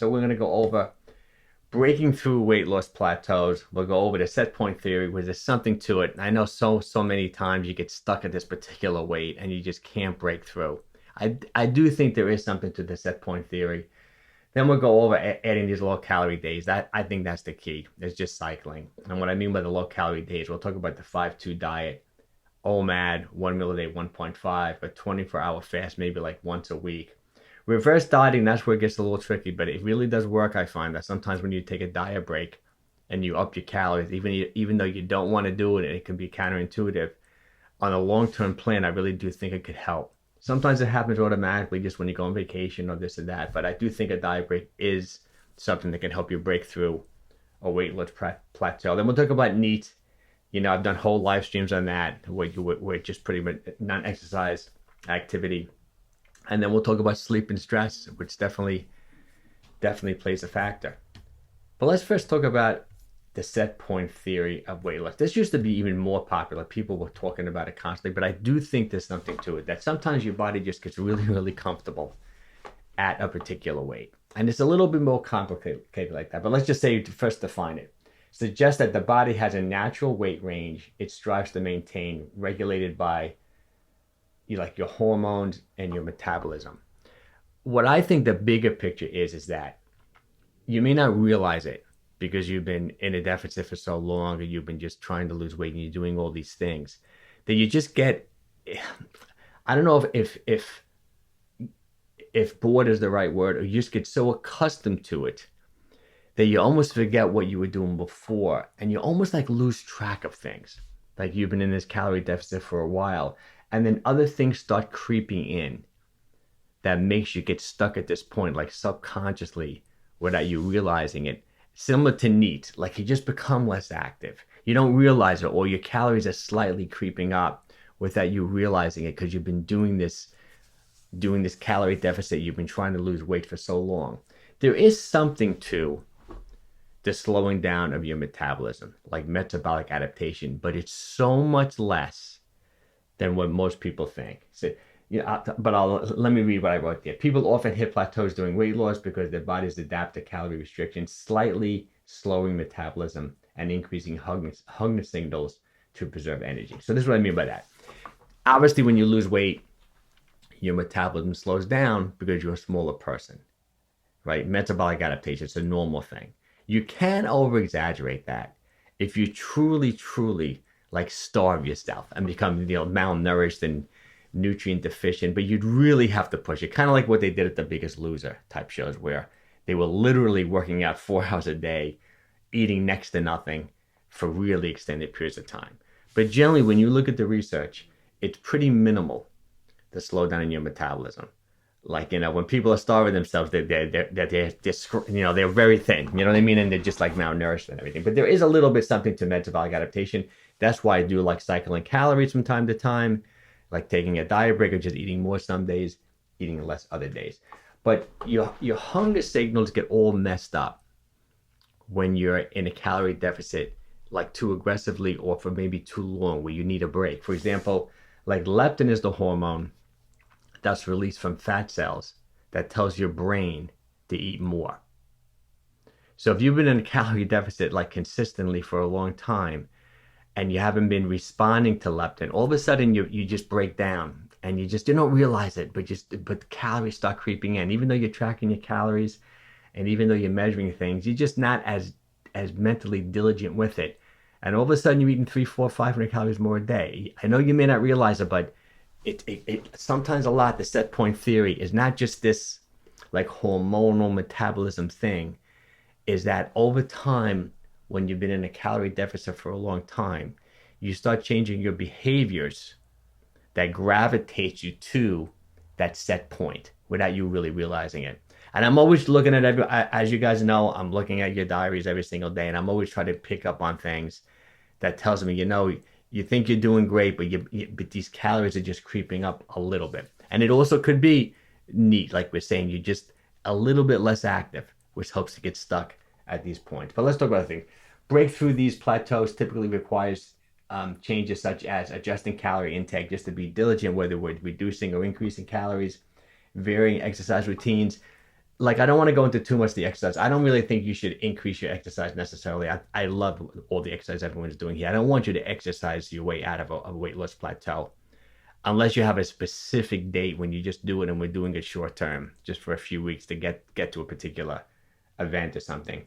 So we're going to go over breaking through weight loss plateaus. We'll go over the set point theory, where there's something to it. I know so many times you get stuck at this particular weight and you just can't break through. I do think there is something to the set point theory. Then we'll go over adding these low calorie days. I think that's the key. It's just cycling. And what I mean by the low calorie days, we'll talk about the 5-2 diet, OMAD, 1 meal a day, 1.5, a 24-hour fast, maybe like once a week. Reverse dieting, that's where it gets a little tricky, but it really does work. I find that sometimes when you take a diet break and you up your calories, even though you don't want to do it, and it can be counterintuitive, on a long-term plan, I really do think it could help. Sometimes it happens automatically just when you go on vacation or this or that, but I do think a diet break is something that can help you break through a weight loss plateau. Then we'll talk about NEAT. I've done whole live streams on that, where just pretty much non-exercise activity. And then we'll talk about sleep and stress, which definitely plays a factor. But let's first talk about the set point theory of weight loss. This used to be even more popular. People were talking about it constantly, but I do think there's something to it, that sometimes your body just gets really, really comfortable at a particular weight. And it's a little bit more complicated like that. But let's just say, to first define it. Suggests that the body has a natural weight range it strives to maintain, regulated by your hormones and your metabolism. What I think the bigger picture is that you may not realize it because you've been in a deficit for so long, or you've been just trying to lose weight and you're doing all these things, that you just get, I don't know if bored is the right word, or you just get so accustomed to it that you almost forget what you were doing before, and you almost like lose track of things. Like you've been in this calorie deficit for a while, and then other things start creeping in that makes you get stuck at this point, like subconsciously, without you realizing it. Similar to NEAT, like you just become less active. You don't realize it, or your calories are slightly creeping up without you realizing it, because you've been doing this calorie deficit. You've been trying to lose weight for so long. There is something to the slowing down of your metabolism, like metabolic adaptation, but it's so much less than what most people think. So, let me read what I wrote there. People often hit plateaus during weight loss because their bodies adapt to calorie restriction, slightly slowing metabolism and increasing hunger signals to preserve energy. So this is what I mean by that. Obviously, when you lose weight, your metabolism slows down because you're a smaller person, right? Metabolic adaptation, it's a normal thing. You can over-exaggerate that if you truly like starve yourself and become malnourished and nutrient deficient, but you'd really have to push it. Kind of like what they did at the Biggest Loser type shows, where they were literally working out 4 hours a day, eating next to nothing for really extended periods of time. But generally, when you look at the research, it's pretty minimal, the slowdown in your metabolism. Like, when people are starving themselves, they're very thin, you know what I mean? And they're just like malnourished and everything. But there is a little bit something to metabolic adaptation. That's why I do like cycling calories from time to time, like taking a diet break, or just eating more some days, eating less other days. But your hunger signals get all messed up when you're in a calorie deficit, like too aggressively or for maybe too long, where you need a break. For example, like leptin is the hormone that's released from fat cells that tells your brain to eat more. So if you've been in a calorie deficit like consistently for a long time, and you haven't been responding to leptin, all of a sudden you just break down, and you don't realize it, but the calories start creeping in. Even though you're tracking your calories, and even though you're measuring things, you're just not as mentally diligent with it. And all of a sudden you're eating 300, 400, 500 calories more a day. I know you may not realize it, but it sometimes a lot, the set point theory is not just this like hormonal metabolism thing, is that over time, when you've been in a calorie deficit for a long time, you start changing your behaviors that gravitate you to that set point without you really realizing it. And I'm always looking at as you guys know, I'm looking at your diaries every single day, and I'm always trying to pick up on things that tells me, you think you're doing great, but these calories are just creeping up a little bit. And it also could be NEAT, like we're saying, you're just a little bit less active, which helps to get stuck at these points. But let's talk about the thing. Break through these plateaus typically requires changes such as adjusting calorie intake, just to be diligent, whether we're reducing or increasing calories, varying exercise routines. like I don't want to go into too much of the exercise. I don't really think you should increase your exercise necessarily. I love all the exercise everyone's doing here. I don't want you to exercise your way out of a weight loss plateau unless you have a specific date when you just do it and we're doing it short term, just for a few weeks to get to a particular event or something.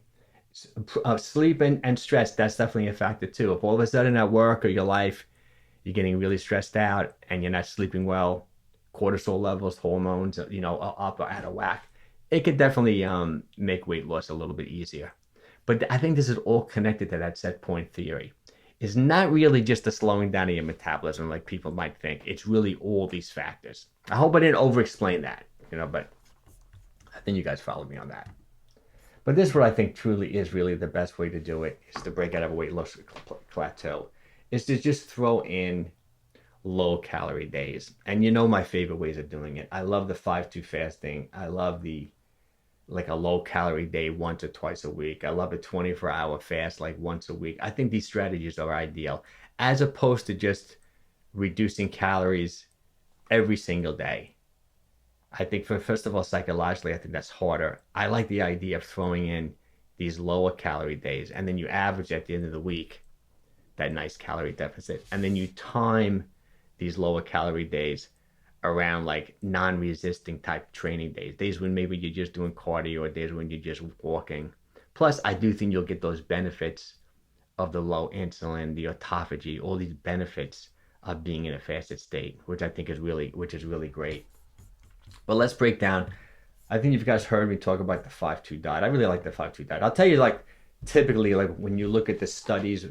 Sleep and stress, that's definitely a factor too. If all of a sudden at work or your life, you're getting really stressed out and you're not sleeping well, cortisol levels, hormones, are up or out of whack, it could definitely make weight loss a little bit easier. But I think this is all connected to that set point theory. It's not really just the slowing down of your metabolism like people might think. It's really all these factors. I hope I didn't over-explain that, but I think you guys followed me on that. But this is what I think truly is really the best way to do it, is to break out of a weight loss plateau, is to just throw in low calorie days. And my favorite ways of doing it. I love the 5-2 fasting. I love like a low calorie day once or twice a week. I love a 24-hour fast like once a week. I think these strategies are ideal, as opposed to just reducing calories every single day. I think first of all, psychologically, I think that's harder. I like the idea of throwing in these lower calorie days, and then you average at the end of the week that nice calorie deficit, and then you time these lower calorie days around like non-resisting type training days when maybe you're just doing cardio, or days when you're just walking. Plus, I do think you'll get those benefits of the low insulin, the autophagy, all these benefits of being in a fasted state, which I think is really great. But let's break down. I think you guys heard me talk about the 5-2 diet. I really like the 5-2 diet. I'll tell you, like, typically, like when you look at the studies,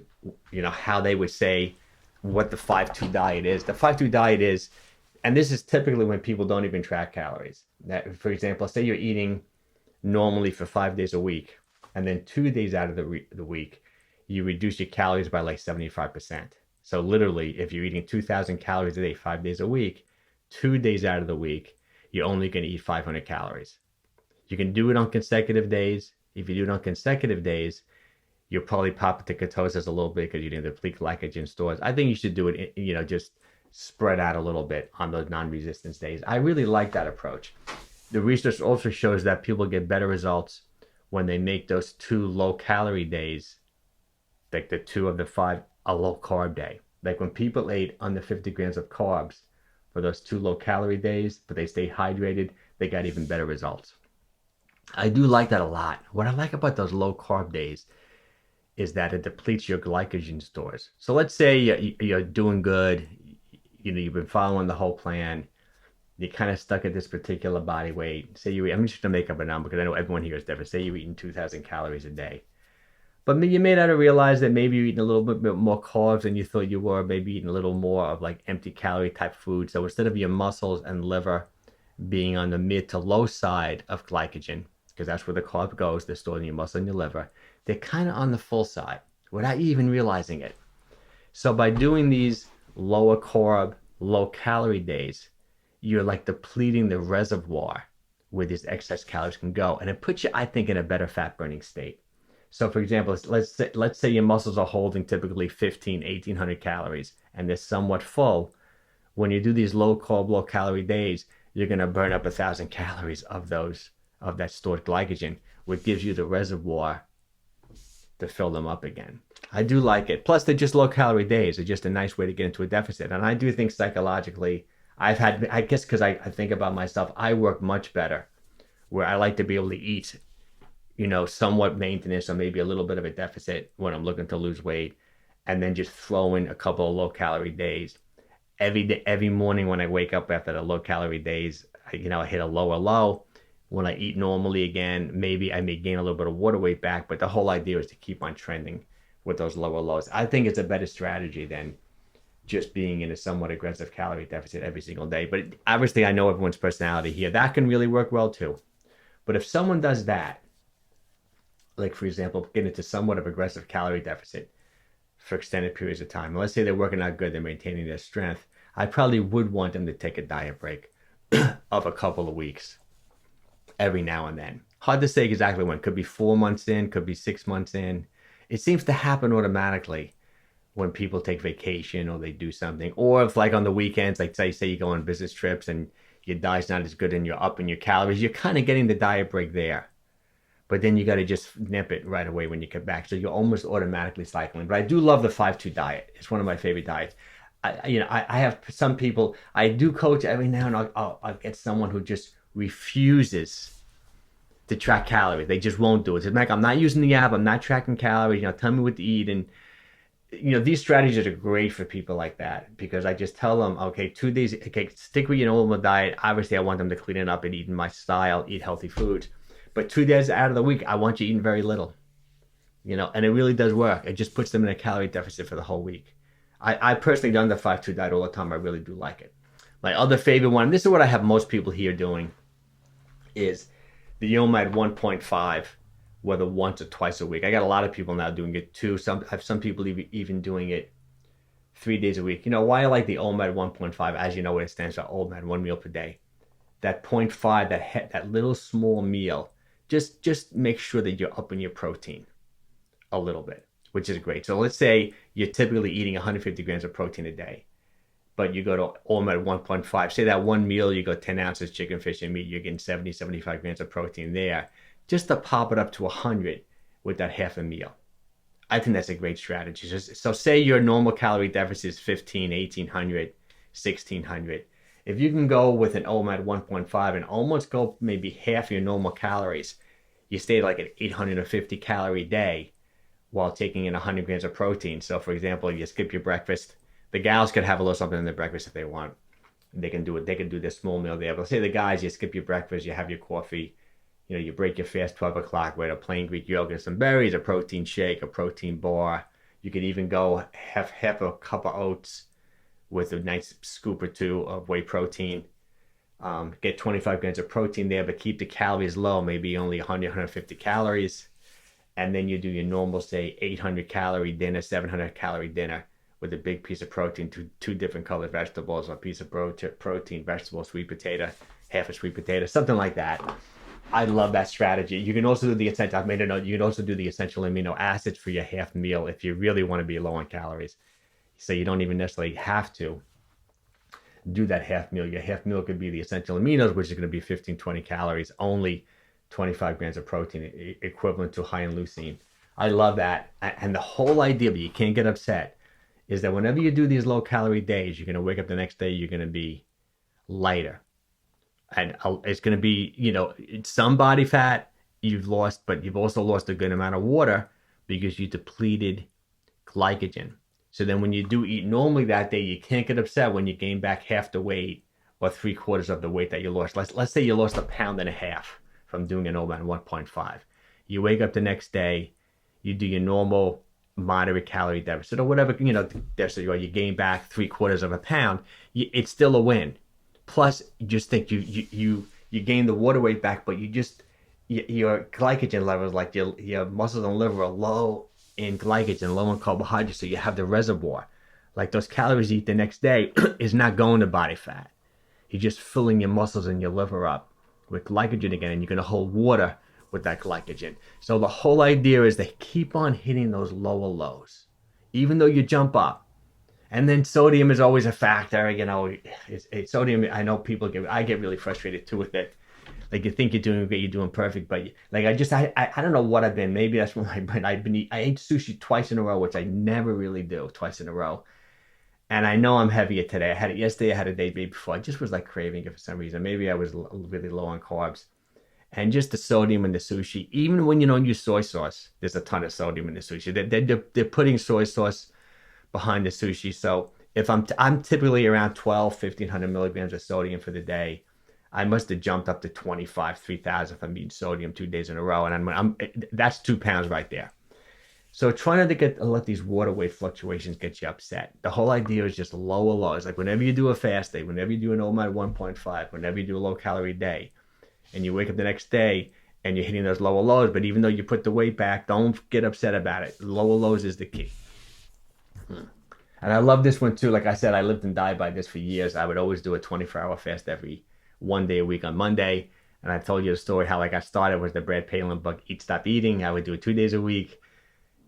how they would say what the 5-2 diet is. The 5-2 diet is, and this is typically when people don't even track calories. That, for example, say you're eating normally for 5 days a week, and then 2 days out of the week, you reduce your calories by like 75%. So literally, if you're eating 2,000 calories a day, 5 days a week, 2 days out of the week, you're only going to eat 500 calories. You can do it on consecutive days. If you do it on consecutive days, you'll probably pop into ketosis a little bit because you didn't deplete glycogen stores. I think you should do it, just spread out a little bit on those non-resistance days. I really like that approach. The research also shows that people get better results when they make those 2 low-calorie days, like the 2 of the 5, a low-carb day. Like when people ate under 50 grams of carbs for those 2 low-calorie days, but they stayed hydrated, they got even better results. I do like that a lot. What I like about those low-carb days is that it depletes your glycogen stores. So let's say you're doing good, you've been following the whole plan, you're kind of stuck at this particular body weight. Say I'm just going to make up a number because I know everyone here is different. Say you're eating 2,000 calories a day. But you may not have realized that maybe you're eating a little bit more carbs than you thought you were, maybe eating a little more of like empty calorie type food. So instead of your muscles and liver being on the mid to low side of glycogen, because that's where the carb goes, they're stored in your muscle and your liver, they're kind of on the full side without you even realizing it. So by doing these lower carb, low calorie days, you're like depleting the reservoir where these excess calories can go. And it puts you, I think, in a better fat burning state. So for example, let's say your muscles are holding typically 1,800 calories and they're somewhat full. When you do these low carb, low calorie days, you're going to burn up 1,000 calories of that stored glycogen, which gives you the reservoir to fill them up again. I do like it. Plus, they're just low calorie days. They're just a nice way to get into a deficit. And I do think psychologically, I guess because I think about myself, I work much better where I like to be able to eat, somewhat maintenance or maybe a little bit of a deficit when I'm looking to lose weight, and then just throw in a couple of low calorie days. Every morning when I wake up after the low calorie days, I hit a lower low. When I eat normally again, maybe I may gain a little bit of water weight back, but the whole idea is to keep on trending with those lower lows. I think it's a better strategy than just being in a somewhat aggressive calorie deficit every single day. But obviously I know everyone's personality here. That can really work well too. But if someone does that, like for example, get into somewhat of aggressive calorie deficit for extended periods of time, let's say they're working out good, they're maintaining their strength, I probably would want them to take a diet break of a couple of weeks every now and then. Hard to say exactly when. Could be 4 months in, could be 6 months in. It seems to happen automatically when people take vacation or they do something. Or if like on the weekends, like say you go on business trips and your diet's not as good and you're upping your calories, you're kind of getting the diet break there. But then you got to just nip it right away when you get back. So you're almost automatically cycling. But I do love the 5-2 diet. It's one of my favorite diets. I have some people, I do coach every now and I'll get someone who just refuses to track calories. They just won't do it. It's like, I'm not using the app. I'm not tracking calories. Tell me what to eat. And, these strategies are great for people like that because I just tell them, okay, 2 days, okay, stick with your normal diet. Obviously, I want them to clean it up and eat in my style, eat healthy foods. But 2 days out of the week, I want you eating very little, and it really does work. It just puts them in a calorie deficit for the whole week. I personally done the 5-2 diet all the time. I really do like it. My other favorite one, this is what I have most people here doing, is the OMAD 1.5, whether once or twice a week. I got a lot of people now doing it too. I have some people even doing it 3 days a week. Why I like the OMAD 1.5, as you know what it stands for, OMAD, 1 meal per day. That 0.5, that little small meal, just make sure that you're upping your protein a little bit, which is great. So let's say you're typically eating 150 grams of protein a day, but you go to OMAD 1.5. Say that one meal, you go 10 ounces chicken, fish, and meat, you're getting 70, 75 grams of protein there. Just to pop it up to 100 with that half a meal. I think that's a great strategy. So say your normal calorie deficit is 15, 1800, 1600. If you can go with an OMAD 1.5 and almost go maybe half your normal calories, you stay like an 850 calorie day while taking in 100 grams of protein. So for example, you skip your breakfast. The gals could have a little something in their breakfast if they want. They can do it. They can do this small meal there. But say the guys, you skip your breakfast, you have your coffee, you break your fast 12 o'clock with a plain Greek yogurt, some berries, a protein shake, a protein bar. You could even go half a cup of oats with a nice scoop or two of whey protein. Get 25 grams of protein there, but keep the calories low, maybe only 100, 150 calories. And then you do your normal, say, 800 calorie dinner, 700 calorie dinner with a big piece of protein, two different colored vegetables, a piece of protein, vegetable, sweet potato, half a sweet potato, something like that. I love that strategy. You can also do the essential, I've made a note, you can also do the essential amino acids for your half meal if you really want to be low on calories. So you don't even necessarily have to do that half meal. Your half meal could be the essential aminos, which is going to be 15, 20 calories, only 25 grams of protein, equivalent to high in leucine. I love that. And the whole idea, but you can't get upset, is that whenever you do these low calorie days, you're going to wake up the next day, you're going to be lighter. And it's going to be, some body fat you've lost, but you've also lost a good amount of water because you depleted glycogen. So then when you do eat normally that day, you can't get upset when you gain back half the weight or 3/4 of the weight that you lost. Let's say you lost 1.5 pounds from doing an OMAD 1.5. You wake up the next day, you do your normal moderate calorie deficit or whatever, deficit, or you gain back 3/4 pound, it's still a win. Plus, you just think you gain the water weight back, but your glycogen levels, like your muscles and liver, are low in glycogen, low in carbohydrates, so you have the reservoir. Like those calories you eat the next day is not going to body fat. You're just filling your muscles and your liver up with glycogen again, and you're going to hold water with that glycogen. So the whole idea is they keep on hitting those lower lows, even though you jump up. And then sodium is always a factor, sodium, I know I get really frustrated too with it. Like you think you're doing great, you're doing perfect, but like I don't know what I've been. Maybe that's what I ate sushi twice in a row, which I never really do twice in a row. And I know I'm heavier today. I had it yesterday, I had a day before. I just was like craving it for some reason. Maybe I was really low on carbs. And just the sodium in the sushi, even when you don't use soy sauce, there's a ton of sodium in the sushi. They're putting soy sauce behind the sushi. So if I'm typically around 1,500 milligrams of sodium for the day, I must have jumped up to 25, 3,000 if I'm eating sodium 2 days in a row. And that's 2 pounds right there. So try not to let these water weight fluctuations get you upset. The whole idea is just lower lows. Like whenever you do a fast day, whenever you do an OMAD 1.5, whenever you do a low calorie day, and you wake up the next day and you're hitting those lower lows, but even though you put the weight back, don't get upset about it. Lower lows is the key. And I love this one too. Like I said, I lived and died by this for years. I would always do a 24-hour fast every 1 day a week on Monday. And I told you the story how I got started with the Brad Palin book, Eat, Stop Eating. I would do it 2 days a week.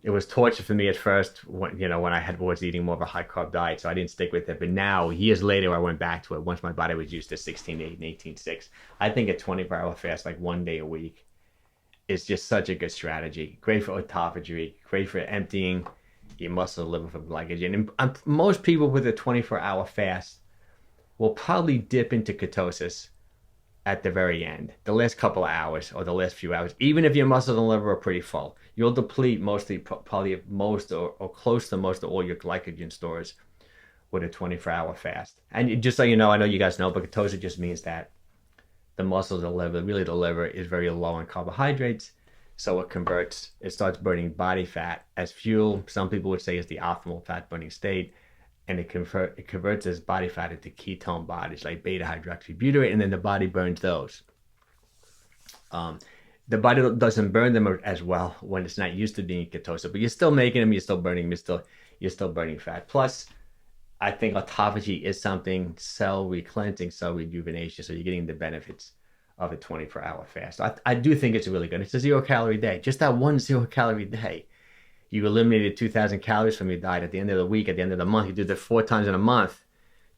it was torture for me at first when when was eating more of a high carb diet, so I didn't stick with it. But now, years later, I went back to it once my body was used to 16-8 and 18-6. I think a 24-hour fast, like 1 day a week, is just such a good strategy. Great for autophagy, great for emptying your muscle liver for glycogen. And most people with a 24-hour fast will probably dip into ketosis at the very end, the last couple of hours or the last few hours. Even if your muscles and liver are pretty full, you'll deplete probably most or close to most of all your glycogen stores with a 24-hour fast. And just so you know, I know you guys know, but ketosis just means that the muscles and liver, really the liver, is very low in carbohydrates. So it starts burning body fat as fuel. Some people would say it's the optimal fat burning state. And it converts this body fat into ketone bodies like beta hydroxybutyrate, and then the body burns those. The body doesn't burn them as well when it's not used to being ketosis, but you're still making them, you're still burning them, you're still burning fat. Plus, I think autophagy is something, cell recleansing, cell rejuvenation, so you're getting the benefits of a 24-hour fast. I do think it's really good. It's a 0-calorie day. Just that one 0-calorie day, you eliminated 2,000 calories from your diet. At the end of the week, at the end of the month, you do that 4 times in a month.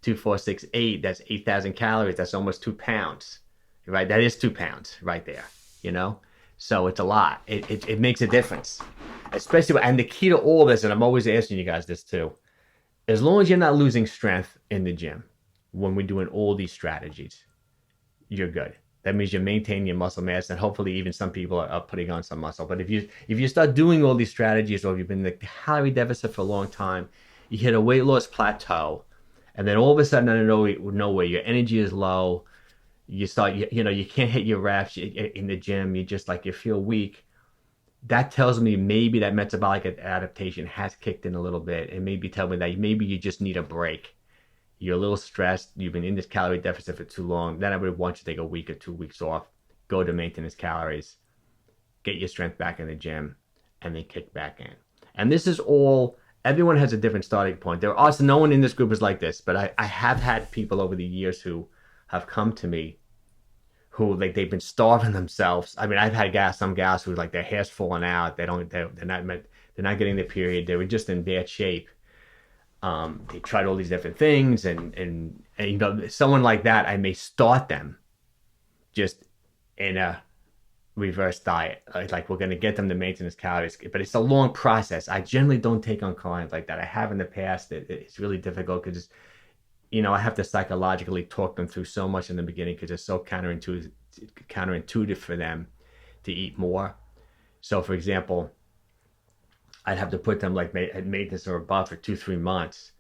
2, 4, 6, 8. That's 8,000 calories. That's almost 2 pounds, right? That is 2 pounds right there, So it's a lot. It makes a difference, especially. And the key to all this, and I'm always asking you guys this too, as long as you're not losing strength in the gym when we're doing all these strategies, you're good. That means you're maintaining your muscle mass, and hopefully even some people are putting on some muscle. But if you start doing all these strategies, or if you've been in the calorie deficit for a long time, you hit a weight loss plateau, and then all of a sudden, out of nowhere, your energy is low. You start, you can't hit your reps in the gym. You feel weak. That tells me maybe that metabolic adaptation has kicked in a little bit, and maybe tell me that maybe you just need a break. You're a little stressed, you've been in this calorie deficit for too long, then I would want you to take a week or 2 weeks off, go to maintenance calories, get your strength back in the gym, and then kick back in. And this is all, everyone has a different starting point. There are also, no one in this group is like this, but I have had people over the years who have come to me who, like, they've been starving themselves. I mean, I've had some gals who, like, their hair's falling out, they're not getting their period, they were just in bad shape. They tried all these different things, and someone like that, I may start them just in a reverse diet. Like, we're going to get them to maintenance calories, but it's a long process. I generally don't take on clients like that. I have in the past. It's really difficult because, I have to psychologically talk them through so much in the beginning because it's so counterintuitive for them to eat more. So, for example, I'd have to put them at maintenance or above for 2-3 months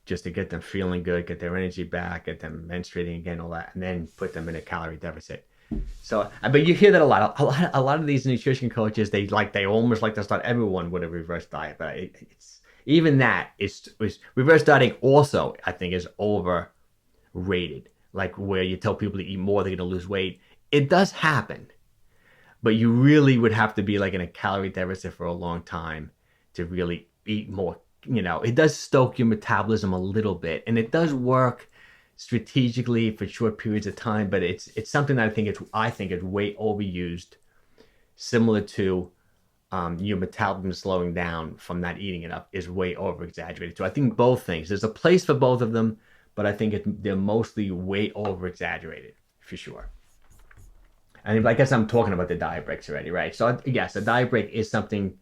just to get them feeling good, get their energy back, get them menstruating again, all that, and then put them in a calorie deficit. So, but you hear that a lot. A lot of these nutrition coaches, they almost like to start everyone with a reverse diet, but it's even that is reverse dieting also, I think, is overrated. Like, where you tell people to eat more, they're going to lose weight. It does happen, but you really would have to be like in a calorie deficit for a long time to really eat more. It does stoke your metabolism a little bit, and it does work strategically for short periods of time, but it's something that I think is way overused, similar to your metabolism slowing down from not eating enough is way over exaggerated. So I think both things, there's a place for both of them, but I think they're mostly way over exaggerated for sure. And I guess I'm talking about the diet breaks already, right? So yes, a diet break is something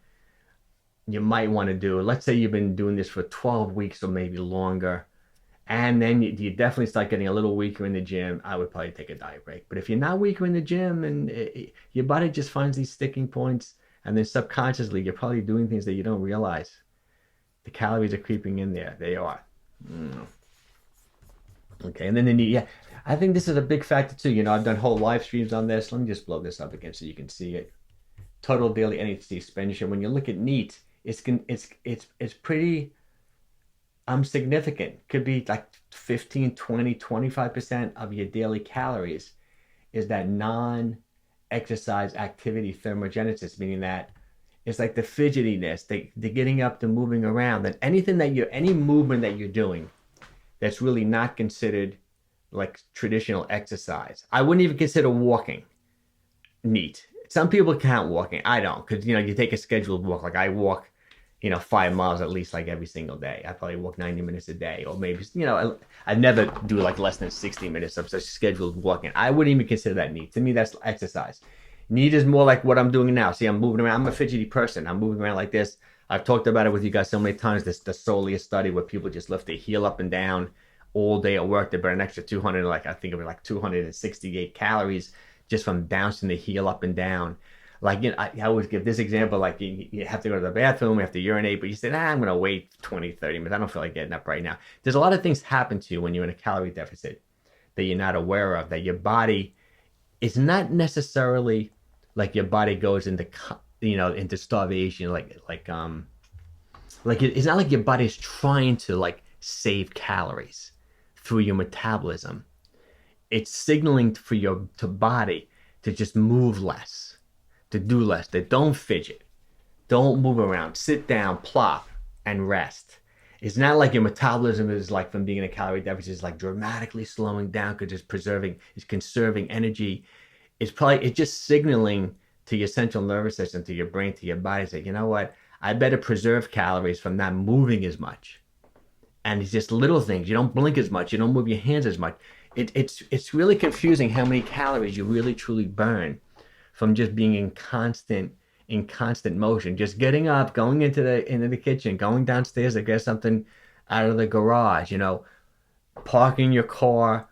you might want to do. Let's say you've been doing this for 12 weeks or maybe longer, and then you definitely start getting a little weaker in the gym. I would probably take a diet break. But if you're not weaker in the gym and your body just finds these sticking points, and then subconsciously you're probably doing things that you don't realize, the calories are creeping in there. They are. Okay, and then I think this is a big factor too. I've done whole live streams on this. Let me just blow this up again so you can see it. Total daily energy expenditure. When you look at NEAT, it's pretty significant. Could be like 15, 20, 25% of your daily calories is that non-exercise activity thermogenesis, meaning that it's like the fidgetiness, the getting up, the moving around, that any movement that you're doing that's really not considered like traditional exercise. I wouldn't even consider walking NEAT. Some people count walking. I don't, because you take a scheduled walk. Like I walk 5 miles at least, like every single day. I probably walk 90 minutes a day, or maybe, I never do like less than 60 minutes of such scheduled walking. I wouldn't even consider that neat. To me, that's exercise. Need is more like what I'm doing now. See, I'm moving around. I'm a fidgety person. I'm moving around like this. I've talked about it with you guys so many times. The Solia study where people just lift their heel up and down all day at work. They burn an extra 200, like I think it was like 268 calories just from bouncing the heel up and down. Like, I always give this example, like you have to go to the bathroom, you have to urinate, but you say, I'm going to wait 20, 30 minutes. I don't feel like getting up right now. There's a lot of things happen to you when you're in a calorie deficit that you're not aware of, that your body is not necessarily like your body goes into, into starvation. It's not like your body's trying to like save calories through your metabolism. It's signaling for your body to just move less, to do less, that don't fidget, don't move around, sit down, plop, and rest. It's not like your metabolism is like from being in a calorie deficit is like dramatically slowing down because it's conserving energy. It's just signaling to your central nervous system, to your brain, to your body, say, you know what? I better preserve calories from not moving as much. And it's just little things. You don't blink as much. You don't move your hands as much. It's really confusing how many calories you really truly burn from just being in constant motion. Just getting up, going into the kitchen, going downstairs to get something out of the garage, parking your car.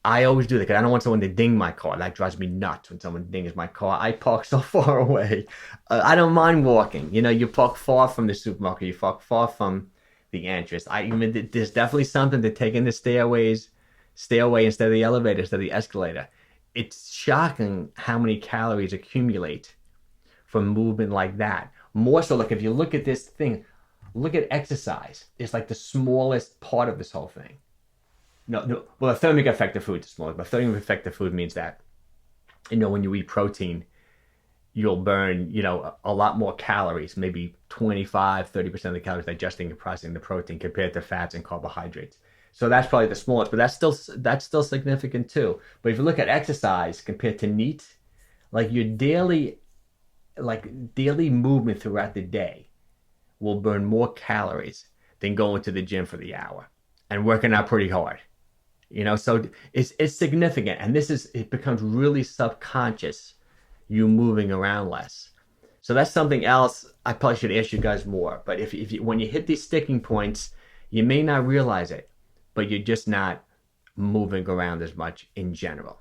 I always do that because I don't want someone to ding my car. That drives me nuts when someone dings my car. I park so far away. I don't mind walking. You park far from the supermarket. You park far from the entrance. There's definitely something to taking the stairway instead of the elevator, instead of the escalator. It's shocking how many calories accumulate from movement like that. More so, like if you look at this thing, look at exercise. It's like the smallest part of this whole thing. No. Well, a thermic effective food is smaller, but thermic effective food means that, when you eat protein, you'll burn, a lot more calories, maybe 25, 30% of the calories digesting and processing the protein compared to fats and carbohydrates. So that's probably the smallest, but that's still significant too. But if you look at exercise compared to NEAT, like your daily movement throughout the day will burn more calories than going to the gym for the hour and working out pretty hard. So it's significant, and it becomes really subconscious, you moving around less. So that's something else I probably should ask you guys more. But if you, when you hit these sticking points, you may not realize it, but you're just not moving around as much in general.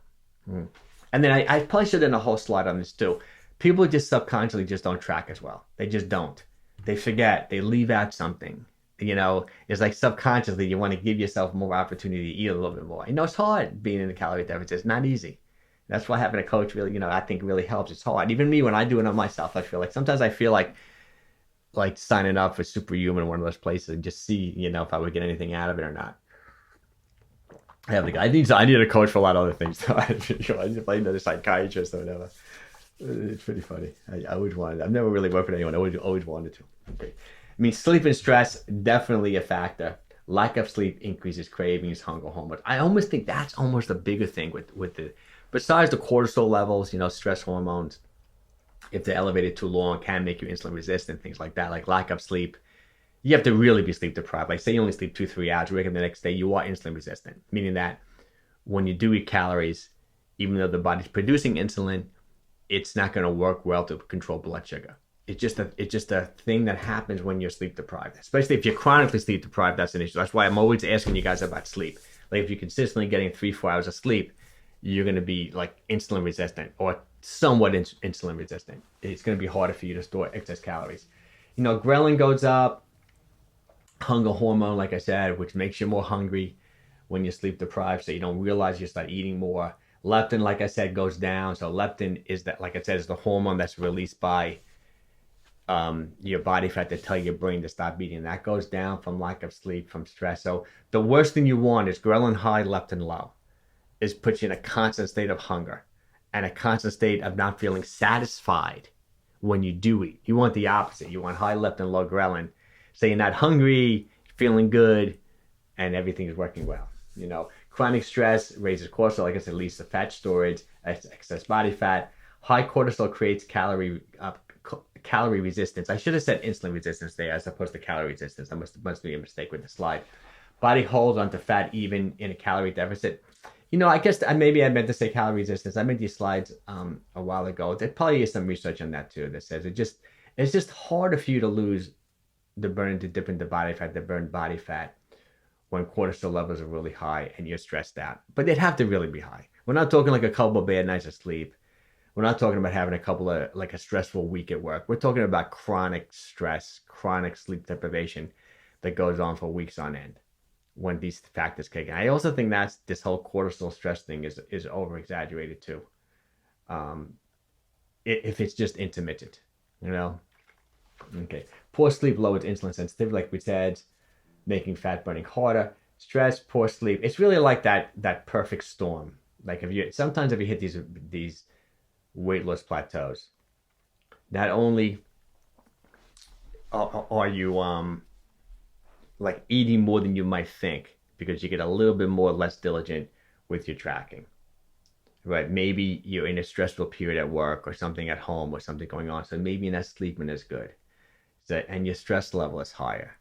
And then I probably should have done a whole slide on this too. People just subconsciously just don't track as well. They just don't. They forget. They leave out something. It's like subconsciously you want to give yourself more opportunity to eat a little bit more. It's hard being in a calorie deficit. It's not easy. That's why having a coach really, I think really helps. It's hard. Even me, when I do it on myself, I feel like signing up for Superhuman, one of those places, and just see, if I would get anything out of it or not. I need a coach for a lot of other things. If I need a psychiatrist or whatever. It's pretty funny. I always wanted. I've never really worked with anyone. I always wanted to. Okay. Sleep and stress, definitely a factor. Lack of sleep increases cravings, hunger hormones. I almost think that's almost a bigger thing with the, besides the cortisol levels, stress hormones, if they're elevated too long, can make you insulin resistant, things like that, like lack of sleep. You have to really be sleep deprived. Like say you only sleep 2-3 hours, you wake up the next day, you are insulin resistant, meaning that when you do eat calories, even though the body's producing insulin, it's not going to work well to control blood sugar. It's just a thing that happens when you're sleep deprived, especially if you're chronically sleep deprived. That's an issue. That's why I'm always asking you guys about sleep. Like if you're consistently getting 3-4 hours of sleep, you're going to be like insulin resistant or somewhat insulin resistant. It's going to be harder for you to store excess calories. Ghrelin goes up, hunger hormone, like I said, which makes you more hungry when you're sleep deprived, so you don't realize you start eating more. Leptin, like I said, goes down. So leptin is that, like I said, is the hormone that's released by your body fat to tell your brain to stop eating. That goes down from lack of sleep, from stress. So the worst thing you want is ghrelin high, leptin low. Is puts you in a constant state of hunger and a constant state of not feeling satisfied when you do eat. You want the opposite. You want high leptin, low ghrelin. So you're not hungry, feeling good, and everything is working well. Chronic stress raises cortisol, like I said, leads to fat storage, excess body fat. High cortisol creates calorie resistance. I should have said insulin resistance there as opposed to calorie resistance. That must be a mistake with the slide. Body holds onto fat even in a calorie deficit. I guess maybe I meant to say calorie resistance. I made these slides a while ago. There probably is some research on that too that says it's just harder for you to lose the burn to dip into body fat, the burn body fat when cortisol levels are really high and you're stressed out. But they'd have to really be high. We're not talking like a couple of bad nights of sleep. We're not talking about having a couple of like a stressful week at work. We're talking about chronic stress, chronic sleep deprivation that goes on for weeks on end when these factors kick in. I also think that's this whole cortisol stress thing is over exaggerated too. If it's just intermittent, Okay. Poor sleep lowers insulin sensitivity, like we said, making fat burning harder. Stress, poor sleep. It's really like that perfect storm. Like if you hit these weight loss plateaus, not only are you like eating more than you might think because you get a little bit more less diligent with your tracking, right? Maybe you're in a stressful period at work or something at home or something going on, so maybe you're not sleeping as good, and your stress level is higher.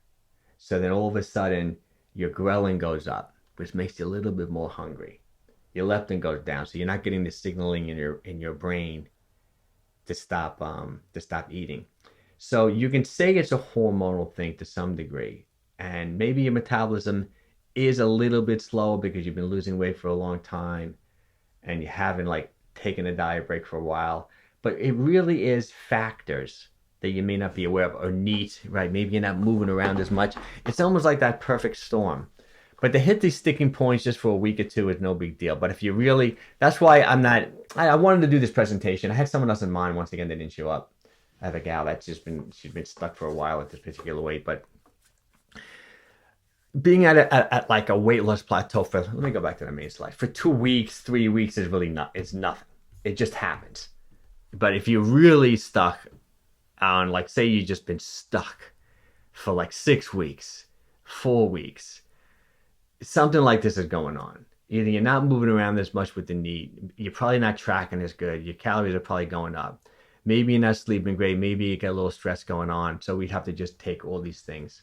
So then all of a sudden your ghrelin goes up, which makes you a little bit more hungry. Your leptin goes down, so you're not getting the signaling in your brain to stop eating. So you can say it's a hormonal thing to some degree, and maybe your metabolism is a little bit slower because you've been losing weight for a long time and you haven't like taken a diet break for a while. But it really is factors that you may not be aware of, or NEAT, right? Maybe you're not moving around as much. It's almost like that perfect storm. But to hit these sticking points just for a week or two is no big deal. But if you really, that's why I wanted to do this presentation. I had someone else in mind. Once again, they didn't show up. I have a gal that's she's been stuck for a while at this particular weight. But being at like a weight loss plateau let me go back to the main slide. For 2 weeks, 3 weeks is really it's nothing. It just happens. But if you're really stuck on, like, say you've just been stuck for like 6 weeks, 4 weeks, something like this is going on. Either you're not moving around as much with the NEAT, you're probably not tracking as good, your calories are probably going up, maybe you're not sleeping great, maybe you get a little stress going on. So we'd have to just take all these things